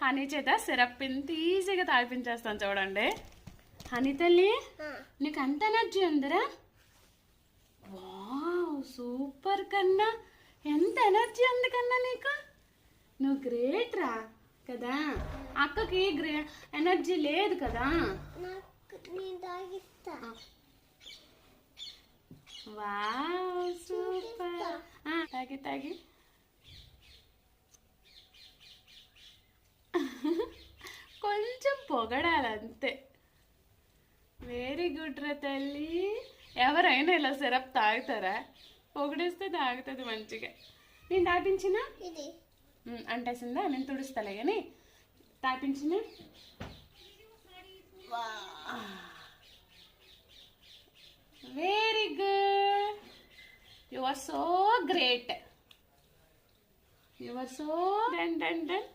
Honey చేత syrup ఇంత ఈజీగా తాగిపించేస్తాను చూడండి. హనీ తల్లి, నీకు అంత ఎనర్జీ ఉందిరా? వావ్, సూపర్ కన్నా. ఎంత ఎనర్జీ ఉంది కన్నా నీకు. నువ్వు గ్రేట్ రా కదా. అక్కకి ఎనర్జీ లేదు కదా. Wow, super. తాగి తాగి. కొంచెం పొగడాలంతే. వెరీ గుడ్ రా తల్లి. ఎవరైనా ఇలా సిరప్ తాగుతారా? పొగిడేస్తే తాగుతుంది మంచిగా. నేను తాపించిన అంటేసిందా? నేను తుడుస్తాలే కానీ తాపించిన. Very good. You are so great. You are so done done done.